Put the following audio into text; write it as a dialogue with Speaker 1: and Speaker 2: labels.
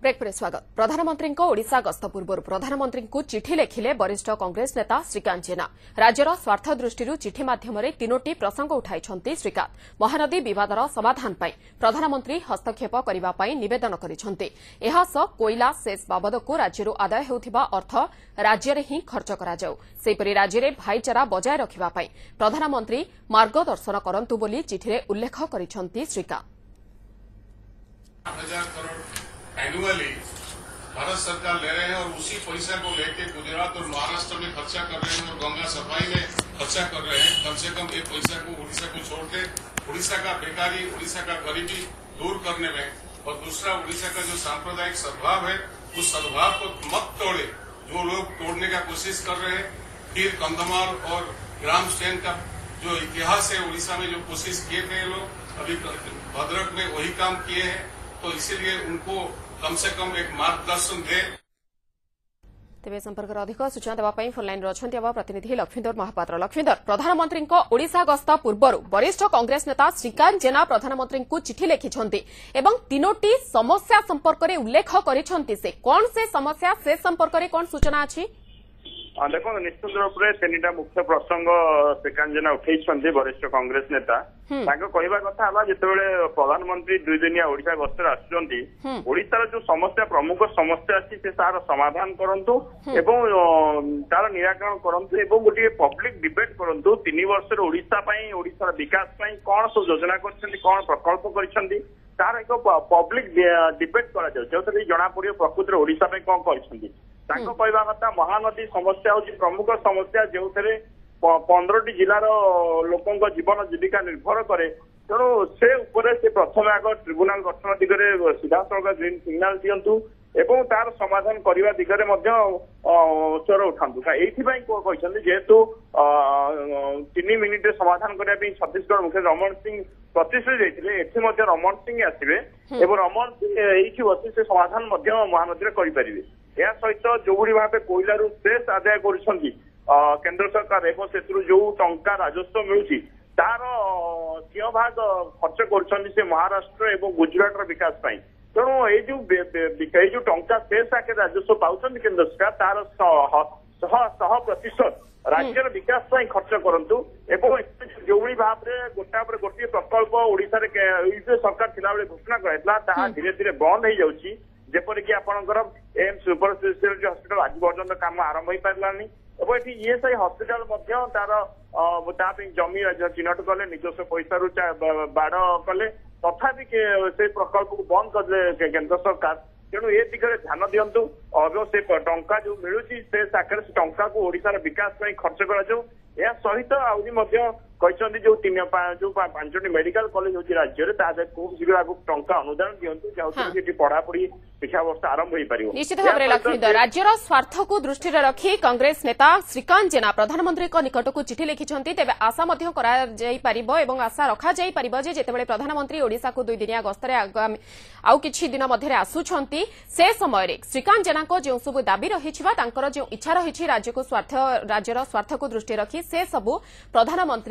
Speaker 1: Break पर स्वागत। प्रधानमंत्री ओडिशा गस्त पूर्व प्रधानमंत्री को चिठी लिखिले वरिष्ठ कांग्रेस नेता श्रीकांत जेना। राज्यर स्वार्थ दृष्टि चिठी माध्यम तीनोटी प्रसंग उठाई श्रीकांत। महानदी विवादर समाधान पर प्रधानमंत्री हस्तक्षेप करने निवेदन करिसेंते। एहा सह कोयला सेस बाबद को राज्य आदाय होउथिबा अर्थ राज्य में ही खर्च कराଯାऊ। सेहिपरि राज्य में भाईचारा बजाय रखिबा पई प्रधानमंत्री मार्गदर्शन करंतु बोली चिठिरे उल्लेख करिसेंते श्रीकांत।
Speaker 2: एनुअली भारत सरकार ले रहे हैं और उसी पैसा को लेके गुजरात और महाराष्ट्र में खर्चा कर रहे हैं और गंगा सफाई में खर्चा कर रहे हैं। कम से कम ये पैसा को उड़ीसा को छोड़ के उड़ीसा का बेकारी, उड़ीसा का गरीबी दूर करने में, और दूसरा उड़ीसा का जो सांप्रदायिक सद्भाव है उस सद्भाव को मत तोड़े। जो लोग तोड़ने का कोशिश कर रहे हैं, फिर कंधमाल और ग्राम स्टैंड का जो इतिहास है उड़ीसा में जो कोशिश किए थे लोग अभी भद्रक में वही काम किए हैं, तो इसीलिए उनको कम से कम एक मार्गदर्शन दे।
Speaker 1: तेज संपर्क अधिक सूचना देवाई फोन लाइन अच्छा प्रतिनिधि लक्ष्मीधर महापात्र। लक्ष्मीधर, प्रधानमंत्री ओडिशा गस्त पूर्व वरिष्ठ कांग्रेस नेता श्रीकांत जेना प्रधानमंत्री को चिठी लिखिंट एवं तीनोटी समस्या संपर्क में उल्लेख कर कौन से समस्या से संपर्क में कौन सूचना अच्छी?
Speaker 3: देखो, निश्चित रूप से तीन मुख्य प्रसंग श्रीकांत जेना उठे वरिष्ठ कांग्रेस नेता। कहवा कथा जिते प्रधानमंत्री 2 दिनिया ओडिशा गस्तर आसार जो समस्या प्रमुख समस्या अच्छी से तार समाधान करंतु एवं तार निराकरण करंतु एवं गोटे पब्लिक डिबेट करंतु 3 वर्ष ओडिशा ओडिशा विकास कौन सब योजना कौन प्रकल्प कर तार एक पब्लिक डिबेट करा जो जना पड़े प्रकृति ओडिशा कौन कर कहवा कथा महानदी समस्या हूँ प्रमुख समस्या जो 15टी जिलार लोकों जीवन जीविका निर्भर करे। तेणु से उपरे से प्रथम आग ट्रिब्यूनाल गठन दिगरे सीधा सड़क ग्रीन सिग्नाल दिंतु एवं तार समाधान करने दिगरे स्वर उठातु। ये जेहेतु 3 मिनिट समाधान करने छत्तीसगढ़ मुख्य रमण सिंह प्रतिश्रुति देते रमण सिंह आसवे और रमण सिंह ये बसी से समाधान महानदी करें। या सहित जो भाव कोयलू सेस आदाय कर केंद्र सरकार एवं से जो टंका राजस्व मिलूची तार क्यों भाग खर्च कर महाराष्ट्र एवं गुजरात विकास तेणु ये जो टंका सेस आके राजस्व पाँच केंद्र सरकार तार 100% राज्यर विकास खर्च करंतु एवं जो भाव गोटा पर गोटे प्रकल्प ओडिशा सरकार थिला बेले घोषणा कराइला धीरे धीरे बंद हो जाउची। जेपरिक आपणकर एम्स सुपर स्पेशलिटी हॉस्पिटल आज पर्यटन काम आरंभ हो पारानी एवं ईएसआई हॉस्पिटल तार जमी चिन्हट कले निजस्व पैसा बाड़ कले तथापि से प्रकल्प को बंद करदे केंद्र सरकार। तेणु ये दिगरे ध्यान दिंतु और से टंका जो मिलूँ से साकर से टंका को ओडिशा विकास खर्च कर सहित कहते जो 5टी मेडिकल कॉलेज होती राज्य खूब शीघ्र टंका अनुदान दिंतु जहाँ पढ़ापढ़ी शिक्षा वर्ष आरंभ हो पार।
Speaker 1: निश्चित भाव में लक्ष्मीधर, राज्यर स्वार्थ को दृष्टि रखी कांग्रेस नेता श्रीकांत जेना प्रधानमंत्री निकट को चिठी लिखिं। तेज आशा आशा रखा जितेबाला प्रधानमंत्री ओडिशा को 2 दिनिया गस्तर आउ कि दिन मध्य आसुंच से समय श्रीकांत जेना जो सब दाबी रही जो इच्छा रही राज्य को राज्यर स्वार्थ को दृष्टि रखी से सबू प्रधानमंत्री